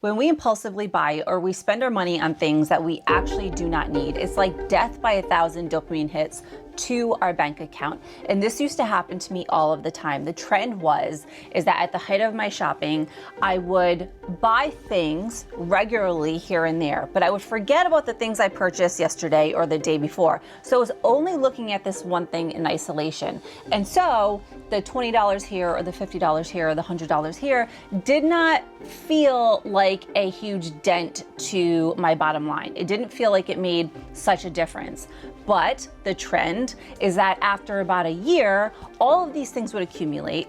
When we impulsively buy or we spend our money on things that we actually do not need, it's like death by 1,000 dopamine hits to our bank account. And this used to happen to me all of the time. The trend is that at the height of my shopping, I would buy things regularly here and there, but I would forget about the things I purchased yesterday or the day before. So I was only looking at this one thing in isolation. And so the $20 here or the $50 here or the $100 here did not feel like a huge dent to my bottom line. It didn't feel like it made such a difference. But the trend is that after about a year, all of these things would accumulate.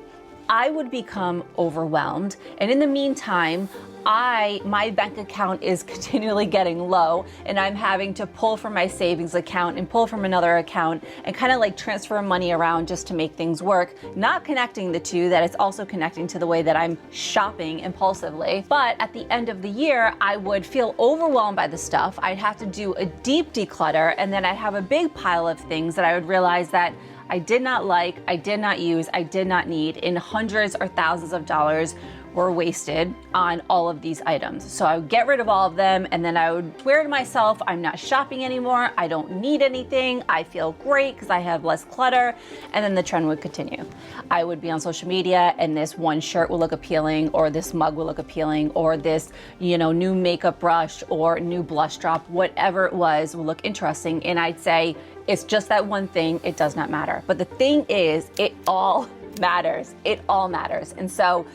I would become overwhelmed. And in the meantime, my bank account is continually getting low, and I'm having to pull from my savings account and pull from another account and kind of like transfer money around just to make things work, not connecting the two, that it's also connecting to the way that I'm shopping impulsively. But at the end of the year, I would feel overwhelmed by the stuff. I'd have to do a deep declutter, and then I'd have a big pile of things that I would realize that I did not like, I did not use, I did not need, and hundreds or thousands of dollars were wasted on all of these items. So I would get rid of all of them, and then I would swear to myself, I'm not shopping anymore, I don't need anything, I feel great because I have less clutter, and then the trend would continue. I would be on social media and this one shirt will look appealing, or this mug will look appealing, or this, new makeup brush or new blush drop, whatever it was, will look interesting, and I'd say, it's just that one thing, it does not matter. But the thing is, it all matters. It all matters. And so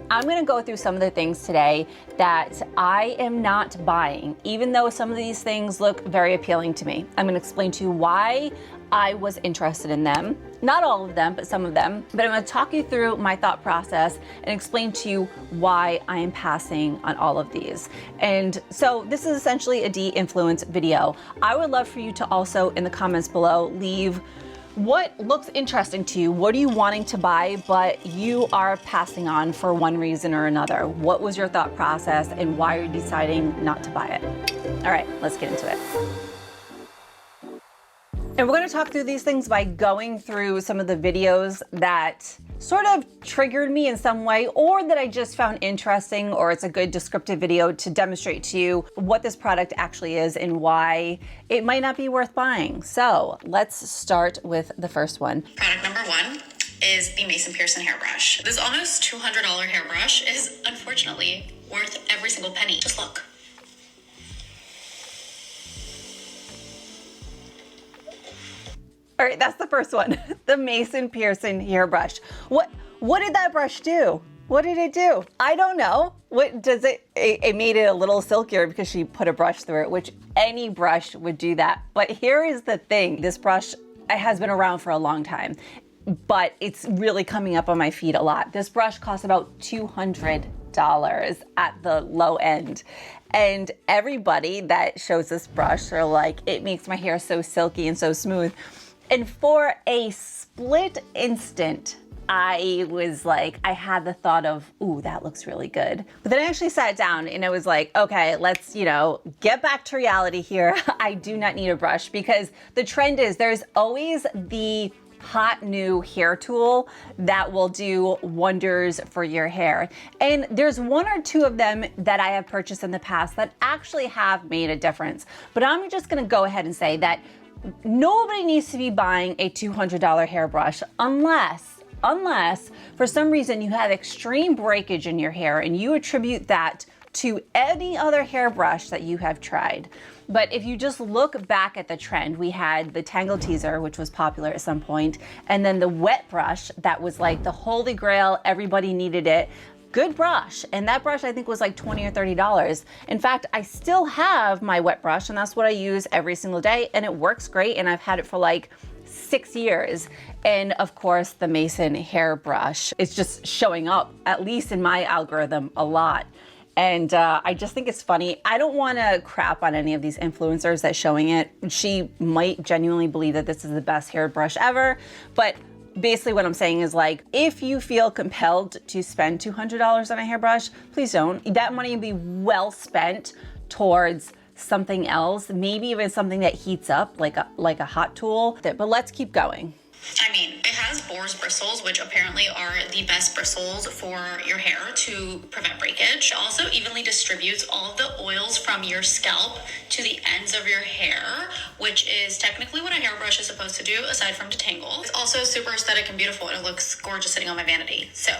I'm gonna go through some of the things today that I am not buying, even though some of these things look very appealing to me. I'm gonna explain to you why I was interested in them. Not all of them, but some of them. But I'm gonna talk you through my thought process and explain to you why I am passing on all of these. And so this is essentially a de-influence video. I would love for you to also, in the comments below, leave what looks interesting to you. What are you wanting to buy, but you are passing on for one reason or another? What was your thought process, and why are you deciding not to buy it? All right, let's get into it. And we're going to talk through these things by going through some of the videos that sort of triggered me in some way, or that I just found interesting, or it's a good descriptive video to demonstrate to you what this product actually is and why it might not be worth buying. So let's start with the first one. Product number one is the Mason Pearson hairbrush. This almost $200 hairbrush is unfortunately worth every single penny. Just look. All right, that's the first one, the Mason Pearson hairbrush. What did that brush do? What did it do? I don't know. What does it made it a little silkier because she put a brush through it, which any brush would do that. But here is the thing, this brush has been around for a long time, but it's really coming up on my feet a lot. This brush costs about $200 at the low end. And everybody that shows this brush are like, it makes my hair so silky and so smooth. And for a split instant, I was like, I had the thought of, ooh, that looks really good. But then I actually sat down and I was like, okay, let's, get back to reality here. I do not need a brush, because the trend is there's always the hot new hair tool that will do wonders for your hair. And there's one or two of them that I have purchased in the past that actually have made a difference. But I'm just gonna go ahead and say that nobody needs to be buying a $200 hairbrush unless for some reason you have extreme breakage in your hair and you attribute that to any other hairbrush that you have tried. But if you just look back at the trend, we had the Tangle Teaser, which was popular at some point, and then the wet brush that was like the holy grail, everybody needed it. Good brush, and that brush I think was like $20 or $30. In fact, I still have my wet brush, and that's what I use every single day, and it works great, and I've had it for like 6 years. And of course, the Mason hairbrush is just showing up, at least in my algorithm, a lot. And I just think it's funny. I don't want to crap on any of these influencers that's showing it. She might genuinely believe that this is the best hairbrush ever, but basically what I'm saying is, like, if you feel compelled to spend $200 on a hairbrush, please don't. That money will be well spent towards something else, maybe even something that heats up, like a hot tool. But let's keep going. I mean, it has boar's bristles, which apparently are the best bristles for your hair to prevent breakage. It also evenly distributes all of the oils from your scalp to the ends of your hair, which is technically what a hairbrush is supposed to do, aside from detangle. It's also super aesthetic and beautiful, and it looks gorgeous sitting on my vanity. So,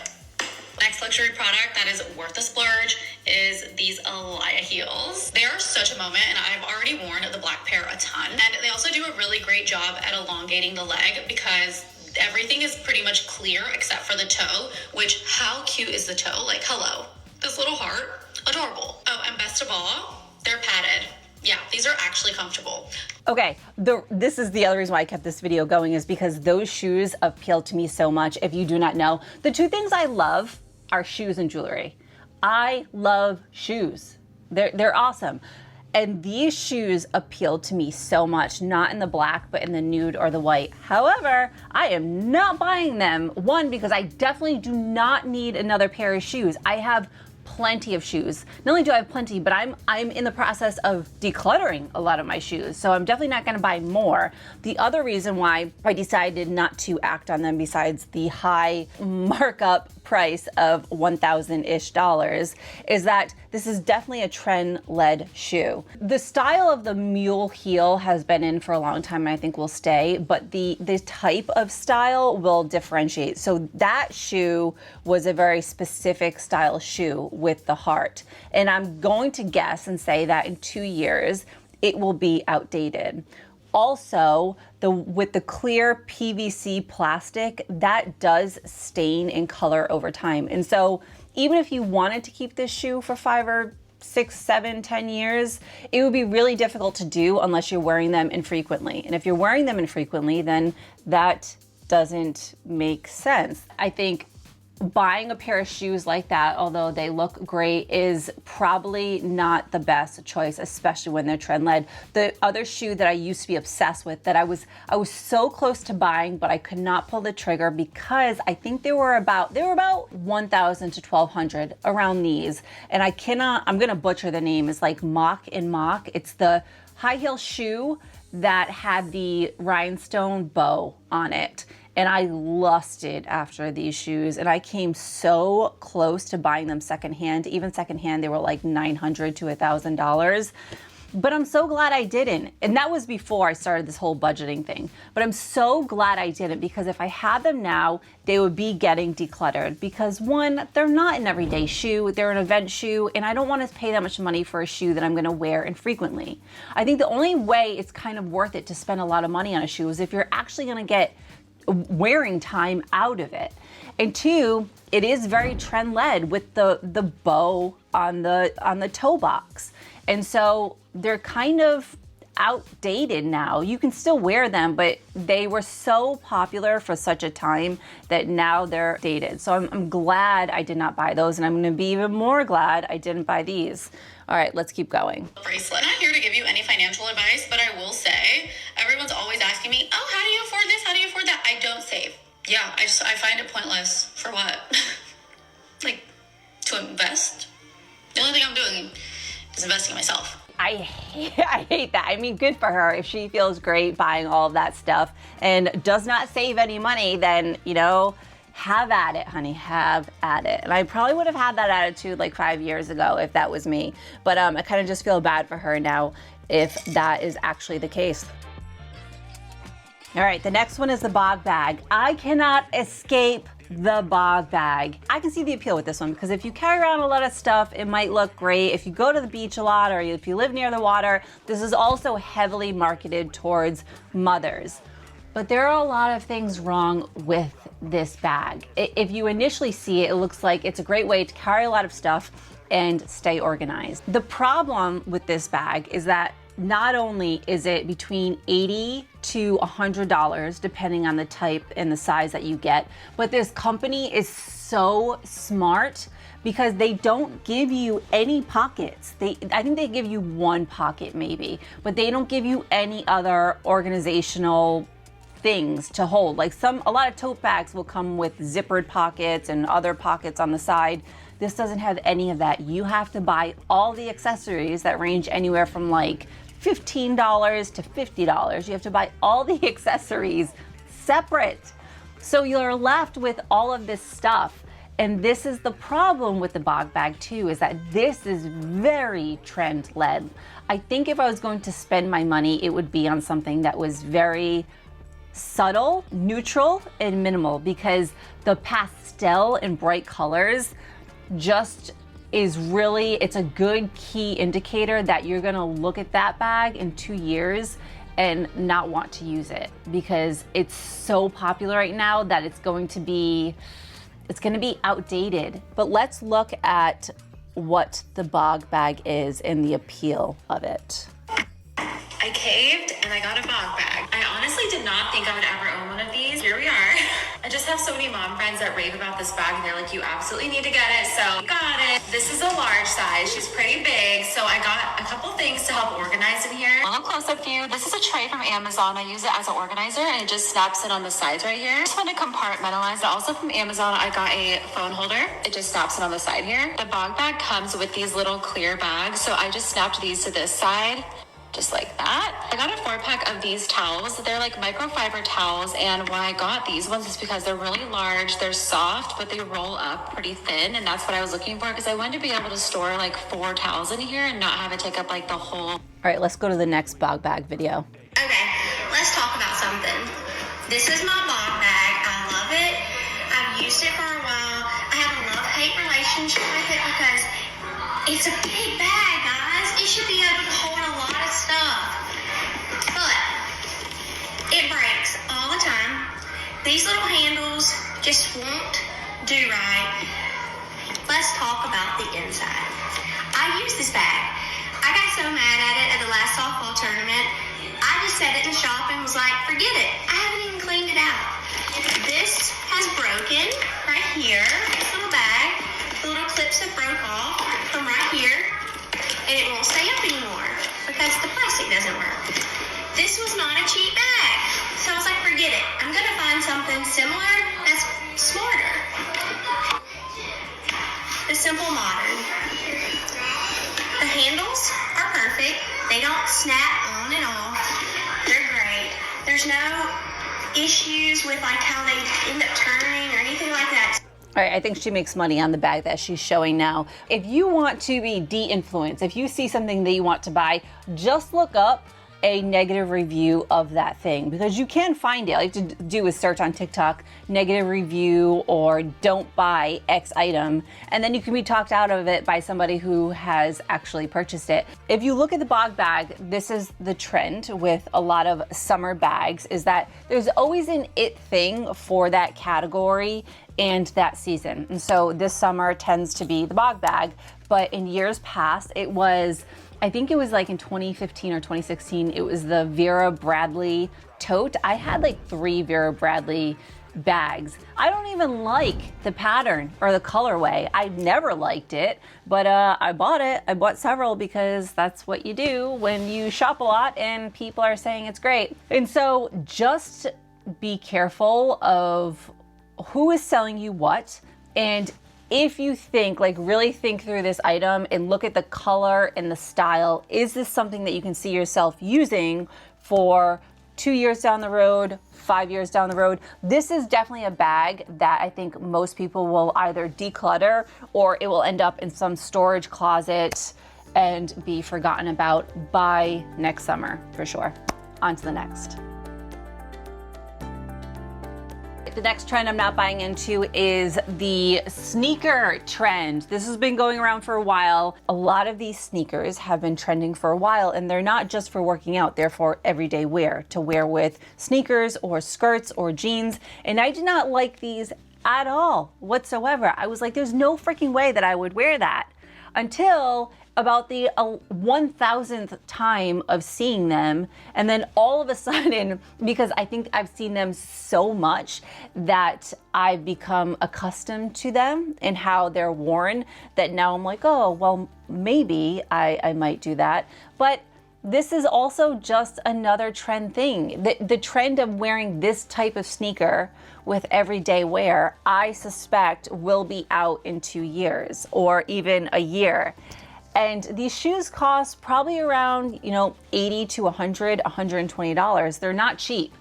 next luxury product that is worth a splurge is these Alaya heels. They are such a moment, and I've already worn the black pair a ton. And they also do a really great job at elongating the leg because everything is pretty much clear except for the toe, which how cute is the toe? Like, hello, this little heart, adorable. Oh, and best of all, they're padded. Yeah, these are actually comfortable. Okay, this is the other reason why I kept this video going, is because those shoes appeal to me so much. If you do not know, the two things I love are shoes and jewelry. I love shoes. They're awesome. And these shoes appealed to me so much, not in the black, but in the nude or the white. However, I am not buying them. One, because I definitely do not need another pair of shoes. I have plenty of shoes. Not only do I have plenty, but I'm in the process of decluttering a lot of my shoes. So I'm definitely not gonna buy more. The other reason why I decided not to act on them, besides the high markup price of $1,000-ish, is that this is definitely a trend-led shoe. The style of the mule heel has been in for a long time, and I think will stay, but the type of style will differentiate. So that shoe was a very specific style shoe with the heart. And I'm going to guess and say that in 2 years, it will be outdated. Also, with the clear PVC plastic, that does stain in color over time. And so even if you wanted to keep this shoe for 5 or 6, 7, 10 years, it would be really difficult to do unless you're wearing them infrequently. And if you're wearing them infrequently, then that doesn't make sense. I think buying a pair of shoes like that, although they look great, is probably not the best choice, especially when they're trend-led. The other shoe that I used to be obsessed with, that I was so close to buying, but I could not pull the trigger because I think they were about 1,000 to 1,200 around these. And I'm gonna butcher the name. It's like Mock and Mock. It's the high heel shoe that had the rhinestone bow on it. And I lusted after these shoes, and I came so close to buying them secondhand. Even secondhand, they were like $900 to $1,000. But I'm so glad I didn't. And that was before I started this whole budgeting thing. But I'm so glad I didn't, because if I had them now, they would be getting decluttered. Because one, they're not an everyday shoe, they're an event shoe, and I don't want to pay that much money for a shoe that I'm gonna wear infrequently. I think the only way it's kind of worth it to spend a lot of money on a shoe is if you're actually gonna get wearing time out of it. And two, it is very trend-led with the bow on the toe box. And so they're kind of outdated now. You can still wear them, but they were so popular for such a time that now they're dated. So I'm glad I did not buy those, and I'm gonna be even more glad I didn't buy these. All right, let's keep going. Bracelet. I'm not here to give you any financial advice, but I will say, everyone's always asking me, oh, how do you afford this? How do you afford that? I don't save. Yeah, I find it pointless. For what? Like, to invest? The only thing I'm doing is investing in myself. I hate that. I mean, good for her. If she feels great buying all of that stuff and does not save any money, then, have at it, honey, have at it. And I probably would have had that attitude like 5 years ago if that was me. But I kind of just feel bad for her now if that is actually the case. All right, the next one is the bog bag. I cannot escape the bog bag. I can see the appeal with this one because if you carry around a lot of stuff, it might look great. If you go to the beach a lot or if you live near the water, this is also heavily marketed towards mothers. But there are a lot of things wrong with this bag. If you initially see it, it looks like it's a great way to carry a lot of stuff and stay organized. The problem with this bag is that not only is it between $80 to $100, depending on the type and the size that you get, but this company is so smart because they don't give you any pockets. I think they give you one pocket maybe, but they don't give you any other organizational things to hold. Like a lot of tote bags will come with zippered pockets and other pockets on the side. This doesn't have any of that. You have to buy all the accessories that range anywhere from like $15 to $50. You have to buy all the accessories separate. So you're left with all of this stuff. And this is the problem with the Bog bag too, is that this is very trend led. I think if I was going to spend my money, it would be on something that was very subtle, neutral, and minimal, because the pastel and bright colors just is really, it's a good key indicator that you're gonna look at that bag in 2 years and not want to use it, because it's so popular right now that it's going to be outdated. But let's look at what the Bog bag is and the appeal of it. I caved and I got a Bog bag. I honestly did not think I would ever own one of these. Here we are. I just have so many mom friends that rave about this bag and they're like, you absolutely need to get it. So got it. This is a large size. She's pretty big. So I got a couple things to help organize in here. A little close-up view. This is a tray from Amazon. I use it as an organizer and it just snaps in on the sides right here. I just want to compartmentalize it. Also from Amazon, I got a phone holder. It just snaps it on the side here. The Bog bag comes with these little clear bags. So I just snapped these to this side, just like that. I got a 4-pack of these towels. They're like microfiber towels, and why I got these ones is because they're really large, they're soft, but they roll up pretty thin, and that's what I was looking for, because I wanted to be able to store like 4 towels in here and not have it take up like the whole. All right, let's go to the next Bog bag video. Okay, let's talk about something. This is my Bog bag. I love it. I've used it for a while. I have a love-hate relationship with it because it's a big bag, guys. It should be able to hold a lot of stuff. But it breaks all the time. These little handles just won't do right. Let's talk about the inside. I use this bag. I got so mad at it at the last softball tournament. I just set it in the shop and was like, forget it. I haven't even cleaned it out. This has broken right here. This little bag. The little clips have broke off from right here. And it won't stay up anymore because the plastic doesn't work. This was not a cheap bag. So I was like, forget it. I'm going to find something similar that's smarter. The Simple Modern. The handles are perfect. They don't snap on and off. They're great. There's no issues with like how they end up turning or anything like that. All right, I think she makes money on the bag that she's showing now. If you want to be de-influenced, if you see something that you want to buy, just look up a negative review of that thing, because you can find it. All you have to do is search on TikTok, negative review or don't buy X item, and then you can be talked out of it by somebody who has actually purchased it. If you look at the Bog bag, this is the trend with a lot of summer bags, is that there's always an it thing for that category and that season. And so this summer tends to be the Bog bag, but in years past, it was, I think it was like in 2015 or 2016, it was the Vera Bradley tote. I had like 3 Vera Bradley bags. I don't even like the pattern or the colorway. I never liked it, but I bought it. I bought several because that's what you do when you shop a lot and people are saying it's great. And so just be careful of who is selling you what, and if you think, like really think through this item and look at the color and the style, is this something that you can see yourself using for 2 years down the road, 5 years down the road? This is definitely a bag that I think most people will either declutter or it will end up in some storage closet and be forgotten about by next summer for sure. On to the next. The next trend I'm not buying into is the sneaker trend. This has been going around for a while. A lot of these sneakers have been trending for a while, and they're not just for working out, they're for everyday wear, to wear with sneakers or skirts or jeans. And I did not like these at all whatsoever. I was like, there's no freaking way that I would wear that, until about the 1000th time of seeing them. And then all of a sudden, because I think I've seen them so much that I've become accustomed to them and how they're worn, that now I'm like, oh, well, maybe I might do that. But this is also just another trend thing. The trend of wearing this type of sneaker with everyday wear, I suspect will be out in 2 years or even a year. And these shoes cost probably around, $80 to $100, $120. They're not cheap.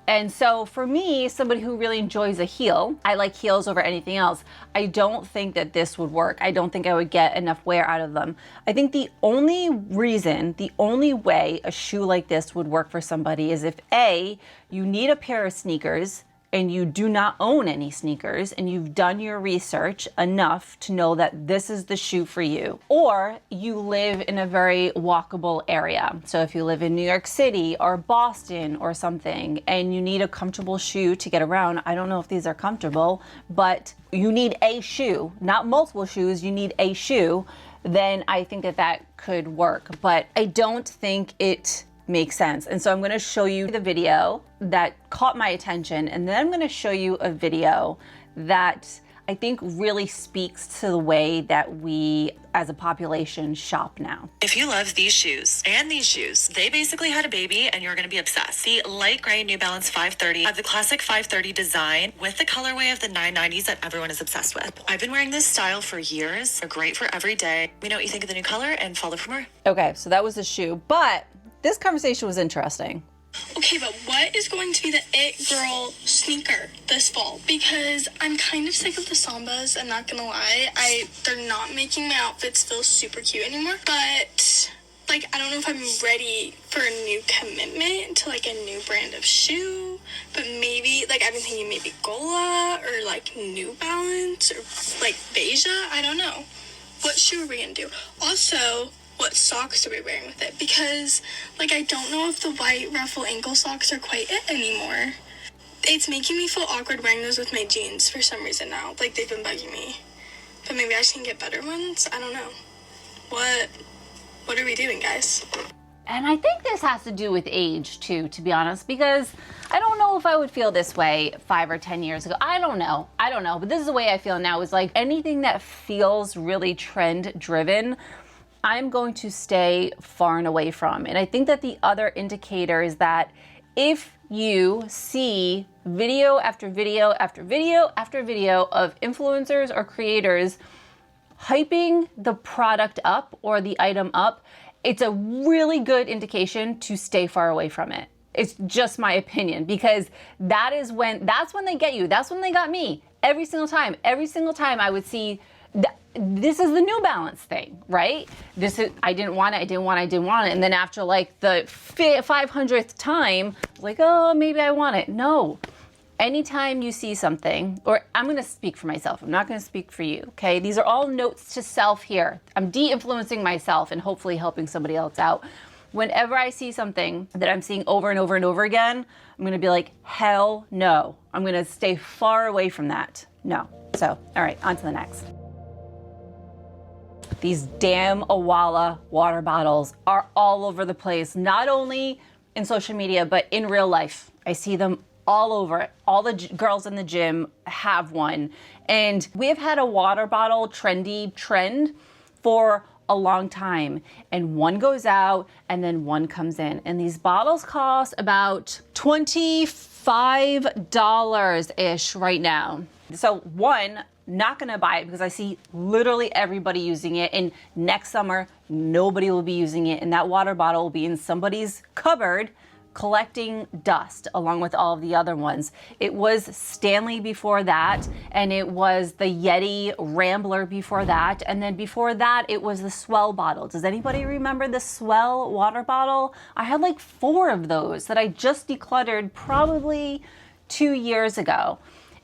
And so for me, somebody who really enjoys a heel, I like heels over anything else. I don't think that this would work. I don't think I would get enough wear out of them. I think the only way a shoe like this would work for somebody is if A, you need a pair of sneakers and you do not own any sneakers and you've done your research enough to know that this is the shoe for you, or you live in a very walkable area. So if you live in New York City or Boston or something and you need a comfortable shoe to get around, I don't know if these are comfortable, but you need a shoe, not multiple shoes, you need a shoe, then I think that that could work. But I don't think it makes sense. And so I'm going to show you the video that caught my attention, and then I'm going to show you a video that I think really speaks to the way that we as a population shop now. If you love these shoes and these shoes, they basically had a baby and you're going to be obsessed. The light gray New Balance 530 have the classic 530 design with the colorway of the 990s that everyone is obsessed with. I've been wearing this style for years. They're great for every day. Let me know what you think of the new color and follow for more. Okay, so that was the shoe, but this conversation was interesting. Okay, but what is going to be the it girl sneaker this fall? Because I'm kind of sick of the Sambas, I'm not gonna lie. They're not making my outfits feel super cute anymore. But like, I don't know if I'm ready for a new commitment to like a new brand of shoe. But maybe, like, I've been thinking maybe Gola or like New Balance or like Beija. I don't know. What shoe are we gonna do? Also, what socks are we wearing with it? Because, like, I don't know if the white ruffle ankle socks are quite it anymore. It's making me feel awkward wearing those with my jeans for some reason now. Like, they've been bugging me. But maybe I can get better ones? I don't know. What are we doing, guys? And I think this has to do with age too, to be honest, because I don't know if I would feel this way 5 or 10 years ago. I don't know, but this is the way I feel now. Is like anything that feels really trend driven, I'm going to stay far and away from. And I think that the other indicator is that if you see video after video after video after video of influencers or creators hyping the product up or the item up, it's a really good indication to stay far away from it. It's just my opinion, because that's when they get you. That's when they got me every single time. Every single time I would see this is the New Balance thing, right? I didn't want it. And then after like the 500th time, like, oh, maybe I want it. No. Anytime you see something, or I'm going to speak for myself. I'm not going to speak for you, okay? These are all notes to self here. I'm de-influencing myself and hopefully helping somebody else out. Whenever I see something that I'm seeing over and over and over again, I'm going to be like, hell no. I'm going to stay far away from that. No. So, all right, on to the next. These damn Awala water bottles are all over the place, not only in social media, but in real life. I see them all over. All the girls in the gym have one. And we have had a water bottle trend for a long time. And one goes out and then one comes in. And these bottles cost about $25-ish right now. So one, not gonna buy it because I see literally everybody using it, and next summer nobody will be using it, and that water bottle will be in somebody's cupboard collecting dust along with all of the other ones. It was Stanley before that, and it was the Yeti Rambler before that, and then before that it was the Swell bottle. Does anybody remember the Swell water bottle? I had like 4 of those that I just decluttered probably 2 years ago.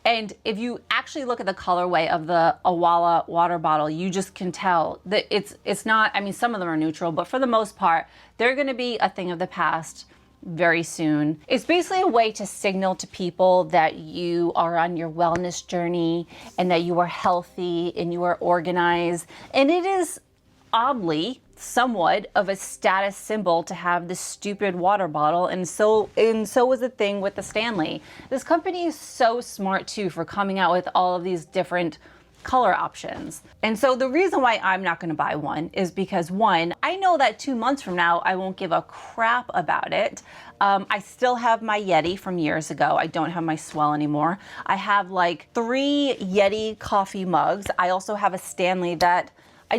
And if you actually look at the colorway of the Awala water bottle, you just can tell that it's not, I mean, some of them are neutral, but for the most part, they're gonna be a thing of the past very soon. It's basically a way to signal to people that you are on your wellness journey and that you are healthy and you are organized. And it is oddly somewhat of a status symbol to have this stupid water bottle, and so was the thing with the Stanley. This company is so smart too for coming out with all of these different color options. And so the reason why I'm not going to buy one is because, one, I know that 2 months from now I won't give a crap about it. I still have my Yeti from years ago. I don't have my Swell anymore. I have like 3 Yeti coffee mugs. I also have a Stanley that I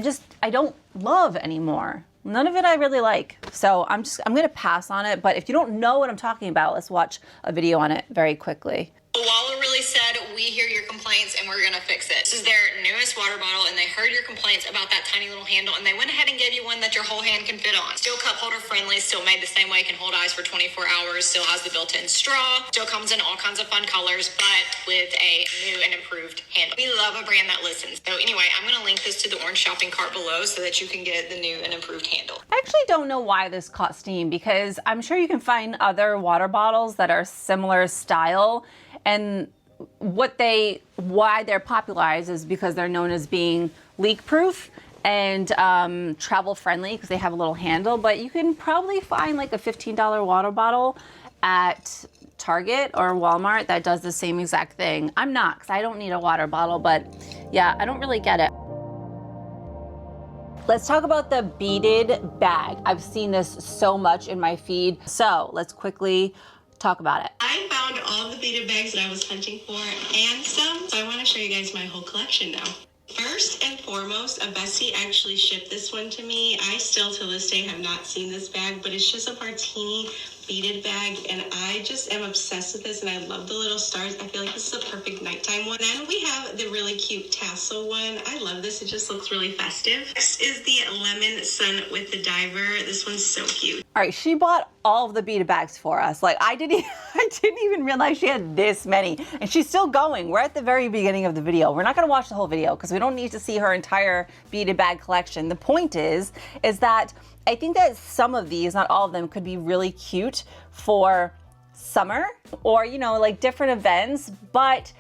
don't love anymore. none of it I really like. So I'm gonna pass on it, but if you don't know what I'm talking about, let's watch a video on it very quickly. Waller really said, we hear your complaints and we're gonna fix it. This is their newest water bottle and they heard your complaints about that tiny little handle and they went ahead and gave you one that your whole hand can fit on. Still cup holder friendly, still made the same way, can hold ice for 24 hours, still has the built-in straw, still comes in all kinds of fun colors, but with a new and improved handle. We love a brand that listens. So anyway, I'm gonna link this to the orange shopping cart below so that you can get the new and improved handle. I actually don't know why this caught steam because I'm sure you can find other water bottles that are similar style, and why they're popularized is because they're known as being leak proof and travel friendly because they have a little handle. But you can probably find like a $15 water bottle at Target or Walmart that does the same exact thing. I'm not, because I don't need a water bottle, but yeah, I don't really get it. Let's talk about the beaded bag. I've seen this so much in my feed, so let's quickly talk about it. I found all the beaded bags that I was hunting for and some, so I want to show you guys my whole collection now. First and foremost, a bestie actually shipped this one to me. I still to this day have not seen this bag, but it's just a martini beaded bag and I just am obsessed with this and I love the little stars. I feel like this is a perfect nighttime one. Then we have the really cute tassel one. I love this. It just looks really festive. Next is the lemon sun with the diver. This one's so cute. All right, she bought all of the beaded bags for us. Like I didn't even realize she had this many, and she's still going. We're at the very beginning of the video. We're not gonna watch the whole video because we don't need to see her entire beaded bag collection. The point is that I think that some of these, not all of them, could be really cute for summer or, you know, like different events, but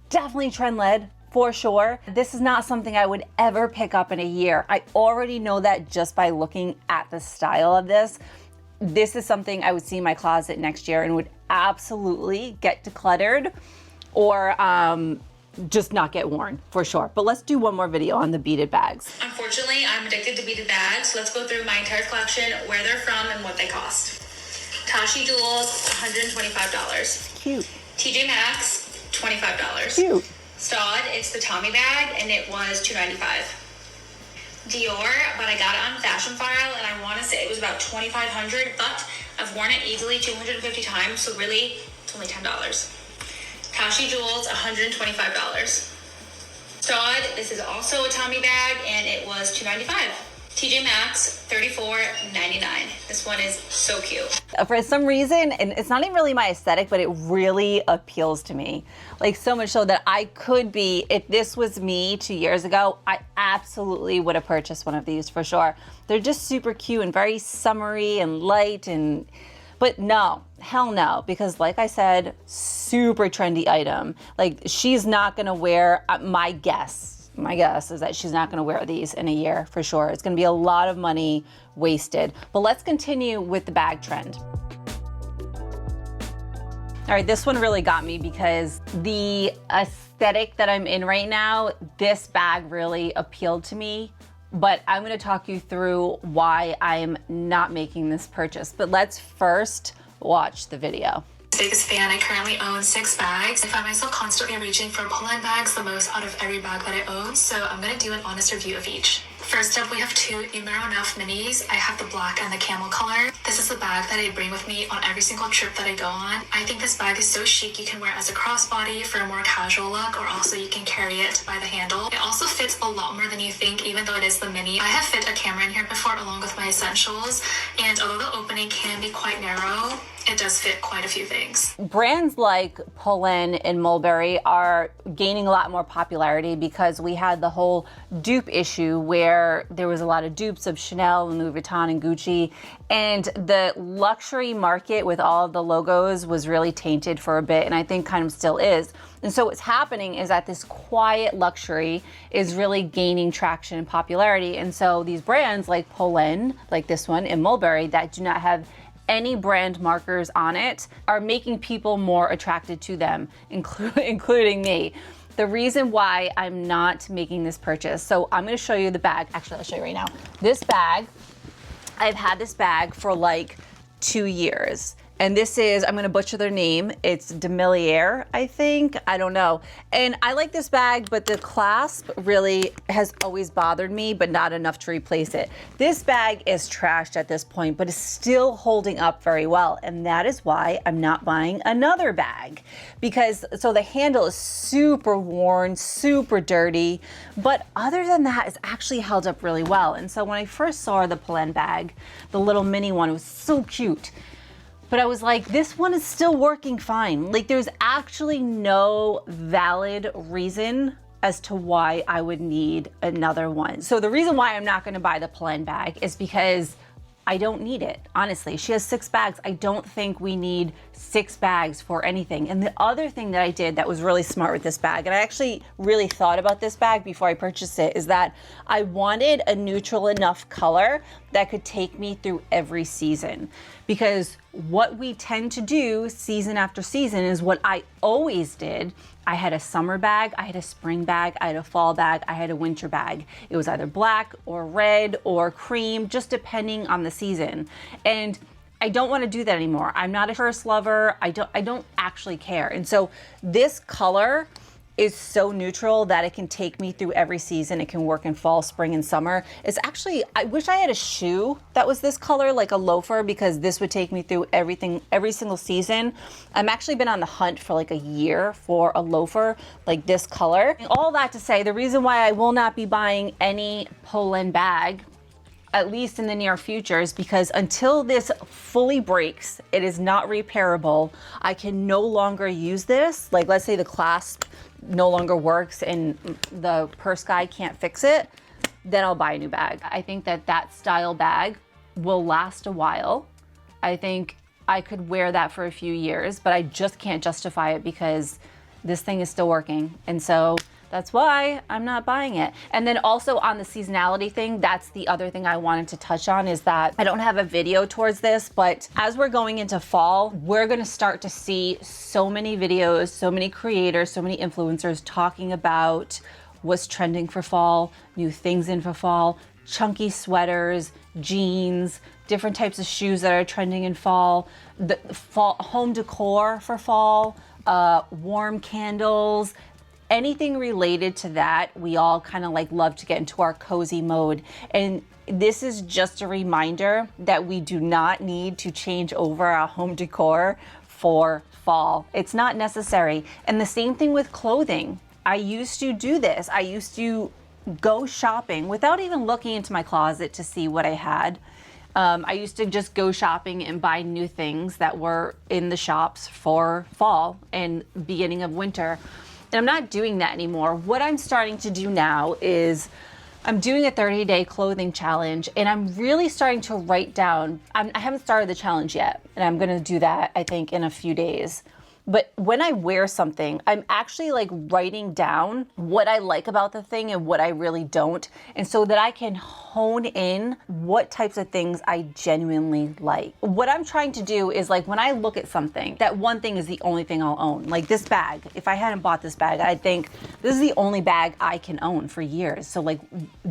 definitely trend led for sure. This is not something I would ever pick up in a year. I already know that just by looking at the style of this. This is something I would see in my closet next year and would absolutely get decluttered or just not get worn for sure. But let's do one more video on the beaded bags. Unfortunately, I'm addicted to beaded bags. So let's go through my entire collection, where they're from, and what they cost. Tashi Jewels, $125. Cute. TJ Maxx, $25. Cute. Staud, it's the Tommy bag, and it was $2.95. Dior, but I got it on Fashion File, and I want to say it was about $2,500, but I've worn it easily 250 times, so really, it's only $10. Tashi Jewels, $125. Staud, this is also a Tommy bag, and it was $2.95. TJ Maxx, $34.99. This one is so cute. For some reason, and it's not even really my aesthetic, but it really appeals to me. Like so much so that I could be, if this was me 2 years ago, I absolutely would have purchased one of these for sure. They're just super cute and very summery and light but no, hell no, because like I said, super trendy item. Like she's not gonna wear, my guess is that she's not gonna wear these in a year for sure. It's gonna be a lot of money wasted. But let's continue with the bag trend. All right, this one really got me because the aesthetic that I'm in right now, this bag really appealed to me. But I'm gonna talk you through why I'm not making this purchase. But let's first watch the video. Biggest fan. I currently own 6 bags. I find myself constantly reaching for pull-in bags, the most out of every bag that I own, so I'm gonna do an honest review of each. First up, we have 2 Numero Enough minis. I have the black and the camel color. This is the bag that I bring with me on every single trip that I go on. I think this bag is so chic. You can wear it as a crossbody for a more casual look, or also you can carry it by the handle. It also fits a lot more than you think, even though it is the mini. I have fit a camera in here before along with my essentials, and although the opening can be quite narrow, it does fit quite a few things. Brands like Pull-In and Mulberry are gaining a lot more popularity because we had the whole dupe issue where there was a lot of dupes of Chanel and Louis Vuitton and Gucci, and the luxury market with all of the logos was really tainted for a bit, and I think kind of still is. And so what's happening is that this quiet luxury is really gaining traction and popularity, and so these brands like Pull-In, like this one, and Mulberry, that do not have any brand markers on it, are making people more attracted to them, including me. The reason why I'm not making this purchase, so I'm gonna show you the bag. Actually, I'll show you right now. This bag, I've had this bag for like 2 years. And this is, I'm gonna butcher their name. It's Demiliere, I think. I don't know. And I like this bag, but the clasp really has always bothered me, but not enough to replace it. This bag is trashed at this point, but is still holding up very well. And that is why I'm not buying another bag. Because, so the handle is super worn, super dirty, but other than that, it's actually held up really well. And so when I first saw the Polen bag, the little mini one, was so cute. But I was like, this one is still working fine. Like, there's actually no valid reason as to why I would need another one. So the reason why I'm not gonna buy the Polen bag is because I don't need it, honestly. She has 6 bags. I don't think we need 6 bags for anything. And the other thing that I did that was really smart with this bag, and I actually really thought about this bag before I purchased it, is that I wanted a neutral enough color that could take me through every season. Because what we tend to do season after season is what I always did. I had a summer bag, I had a spring bag, I had a fall bag, I had a winter bag. It was either black or red or cream, just depending on the season. And I don't want to do that anymore. I'm not a purse lover. I don't actually care. And so this color is so neutral that it can take me through every season. It can work in fall, spring, and summer. It's actually, I wish I had a shoe that was this color, like a loafer, because this would take me through everything, every single season. I'm actually been on the hunt for like a year for a loafer like this color. All that to say, the reason why I will not be buying any Polen bag, at least in the near future, is because until this fully breaks, it is not repairable. I can no longer use this. Like, let's say the clasp no longer works and the purse guy can't fix it, then I'll buy a new bag. I think that that style bag will last a while. I think I could wear that for a few years, but I just can't justify it because this thing is still working. And so that's why I'm not buying it. And then also on the seasonality thing, that's the other thing I wanted to touch on, is that I don't have a video towards this, but as we're going into fall, we're gonna start to see so many videos, so many creators, so many influencers talking about what's trending for fall, new things in for fall, chunky sweaters, jeans, different types of shoes that are trending in fall, the fall home decor for fall, warm candles, anything related to that. We all kind of like love to get into our cozy mode. And this is just a reminder that we do not need to change over our home decor for fall. It's not necessary. And the same thing with clothing. I used to do this. I used to go shopping without even looking into my closet to see what I had. I used to just go shopping and buy new things that were in the shops for fall and beginning of winter. And I'm not doing that anymore. What I'm starting to do now is I'm doing a 30-day clothing challenge, and I'm really starting to write down. I haven't started the challenge yet, and I'm gonna do that, I think, in a few days. But when I wear something, I'm actually like writing down what I like about the thing and what I really don't. And so that I can hone in what types of things I genuinely like. What I'm trying to do is, like, when I look at something, that one thing is the only thing I'll own. Like this bag, if I hadn't bought this bag, I'd think this is the only bag I can own for years. So like,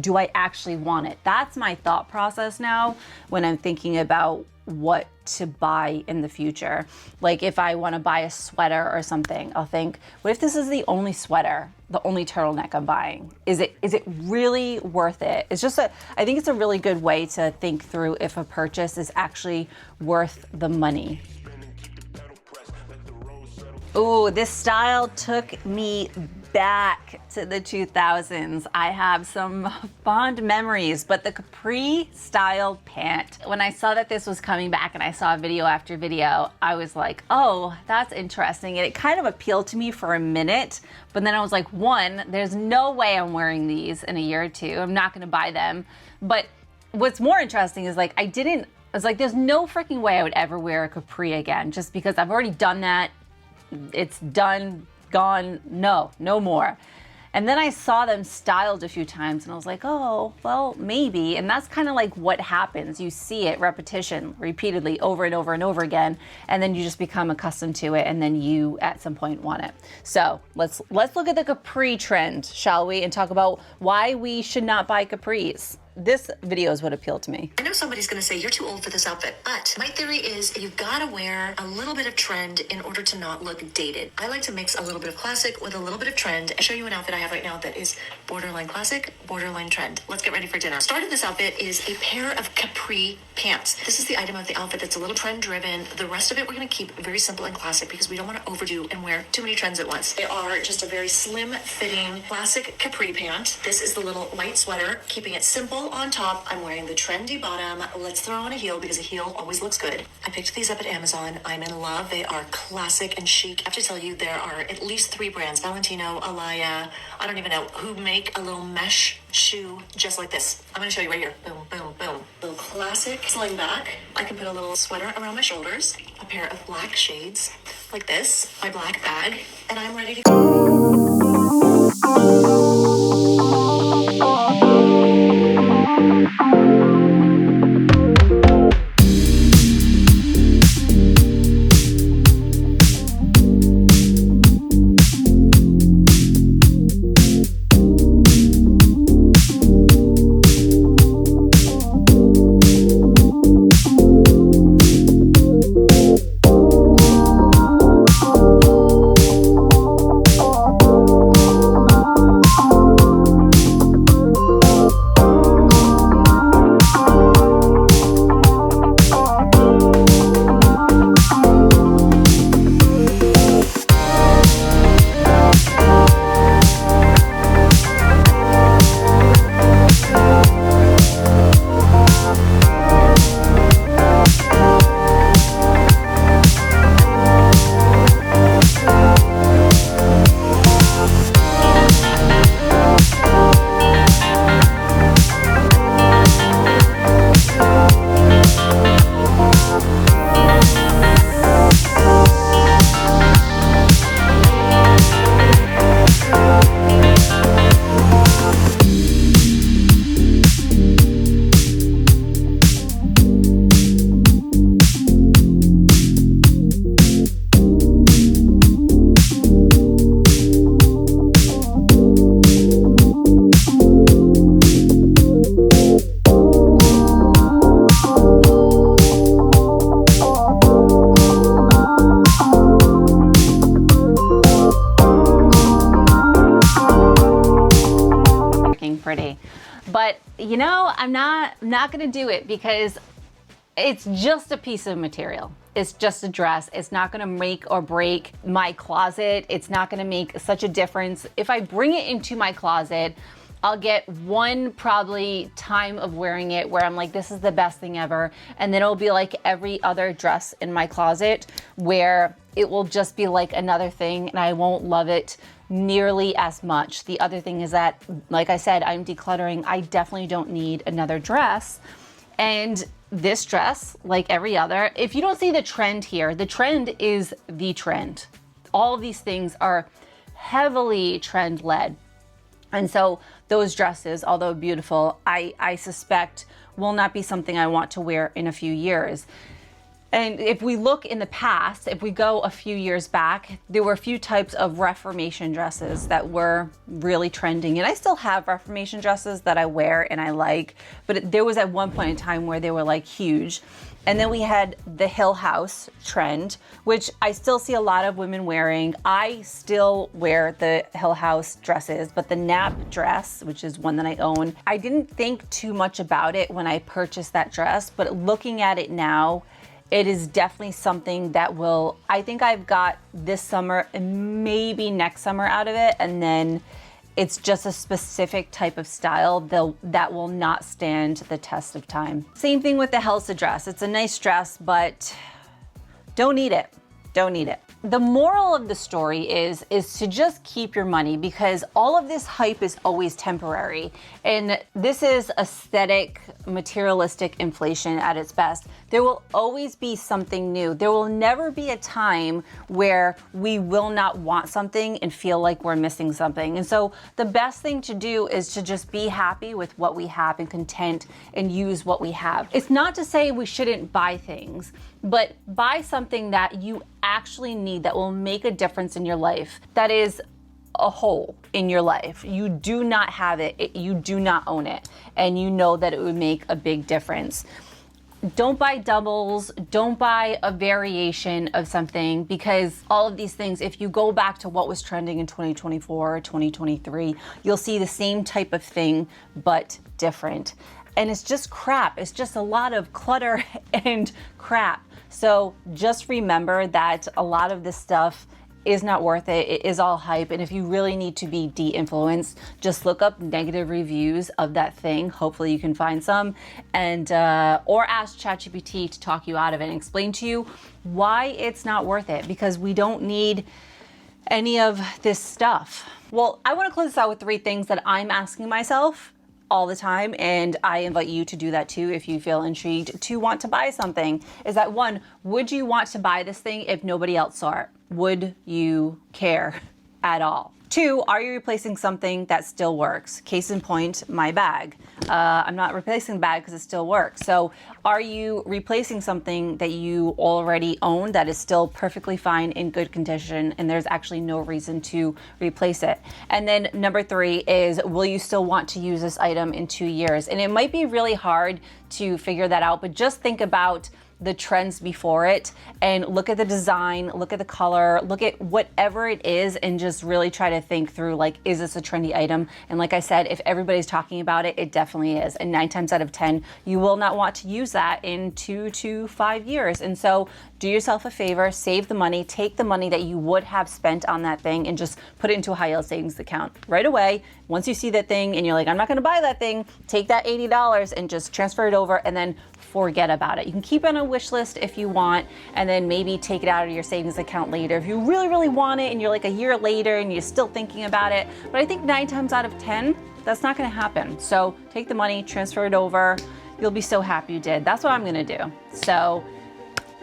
do I actually want it? That's my thought process now when I'm thinking about what to buy in the future. Like if I want to buy a sweater or something, I'll think, what if this is the only sweater, the only turtleneck I'm buying? Is it really worth it? It's just I think it's a really good way to think through if a purchase is actually worth the money. Ooh, this style took me back to the 2000s. I have some fond memories, but the capri style pant, when I saw that this was coming back and I saw video after video, I was like, oh, that's interesting. And it kind of appealed to me for a minute, but then I was like, one, there's no way I'm wearing these in a year or two. I'm not gonna buy them. But what's more interesting is, like, I was like, there's no freaking way I would ever wear a capri again, just because I've already done that. It's done, gone, no more. And then I saw them styled a few times and I was like, oh, well, maybe. And that's kind of like what happens. You see it repeatedly over and over and over again, and then you just become accustomed to it, and then you at some point want it. So let's look at the capri trend, shall we? And talk about why we should not buy capris. this video is what appealed to me. I know somebody's going to say you're too old for this outfit, but my theory is you've got to wear a little bit of trend in order to not look dated. I like to mix a little bit of classic with a little bit of trend. I'll show you an outfit I have right now that is borderline classic, borderline trend. Let's get ready for dinner. Start of this outfit is a pair of capri pants. This is the item of the outfit that's a little trend driven. The rest of it we're going to keep very simple and classic because we don't want to overdo and wear too many trends at once. They are just a very slim fitting classic capri pant. This is the little light sweater, keeping it simple on top. I'm wearing the trendy bottom. Let's throw on a heel because a heel always looks good. I picked these up at Amazon. I'm in love. They are classic and chic. I have to tell you, there are at least 3 brands, Valentino, Alaya, I don't even know, who make a little mesh shoe just like this. I'm going to show you right here. Boom, boom, boom. Little classic sling back. I can put a little sweater around my shoulders, a pair of black shades like this, my black bag, and I'm ready to go. Pretty, but you know, I'm not gonna do it because it's just a piece of material. It's just a dress. It's not gonna make or break my closet. It's not gonna make such a difference. If I bring it into my closet, I'll get one probably time of wearing it where I'm like, this is the best thing ever. And then it'll be like every other dress in my closet where it will just be like another thing and I won't love it nearly as much. The other thing is that, like I said, I'm decluttering. I definitely don't need another dress. And this dress, like every other, if you don't see the trend here, the trend is the trend. All of these things are heavily trend led. And so those dresses, although beautiful, I suspect will not be something I want to wear in a few years. And if we look in the past, if we go a few years back, there were a few types of Reformation dresses that were really trending. And I still have Reformation dresses that I wear and I like, but there was at one point in time where they were like huge. And then we had the Hill House trend, which I still see a lot of women wearing. I still wear the Hill House dresses, but the nap dress, which is one that I own, I didn't think too much about it when I purchased that dress, but looking at it now, it is definitely something that will, I think I've got this summer and maybe next summer out of it. And then it's just a specific type of style that will not stand the test of time. Same thing with the Helsa dress. It's a nice dress, but don't need it. Don't need it. The moral of the story is to just keep your money because all of this hype is always temporary. And this is aesthetic, materialistic inflation at its best. There will always be something new. There will never be a time where we will not want something and feel like we're missing something. And so the best thing to do is to just be happy with what we have and content and use what we have. It's not to say we shouldn't buy things, but buy something that you actually need that will make a difference in your life. That is a hole in your life, you do not have it, you do not own it, and you know that it would make a big difference. Don't buy doubles, don't buy a variation of something, because all of these things, if you go back to what was trending in 2024 or 2023, you'll see the same type of thing, but different. And it's just crap. It's just a lot of clutter and crap. So just remember that a lot of this stuff is not worth it. It is all hype. And if you really need to be de-influenced, just look up negative reviews of that thing. Hopefully you can find some, and or ask ChatGPT to talk you out of it and explain to you why it's not worth it, because we don't need any of this stuff. Well, I want to close this out with 3 things that I'm asking myself all the time, and I invite you to do that too if you feel intrigued to want to buy something. Is that 1, would you want to buy this thing if nobody else saw it? Would you care at all? 2, are you replacing something that still works? Case in point, my bag. I'm not replacing the bag because it still works. So are you replacing something that you already own that is still perfectly fine, in good condition, and there's actually no reason to replace it? And then number 3 is, will you still want to use this item in 2 years? And it might be really hard to figure that out, but just think about the trends before it and look at the design, look at the color, look at whatever it is, and just really try to think through, like, is this a trendy item? And like I said, if everybody's talking about it, it definitely is. And 9 times out of 10, you will not want to use that in 2 to 5 years. And so do yourself a favor, save the money, take the money that you would have spent on that thing and just put it into a high yield savings account right away. Once you see that thing and you're like, I'm not going to buy that thing, take that $80 and just transfer it over, and then forget about it. You can keep it on a wish list if you want, and then maybe take it out of your savings account later if you really, really want it and you're like a year later and you're still thinking about it. But I think 9 times out of 10, that's not going to happen. So take the money, transfer it over. You'll be so happy you did. That's what I'm going to do. So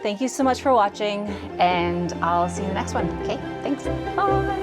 thank you so much for watching, and I'll see you in the next one. Okay, thanks. Bye.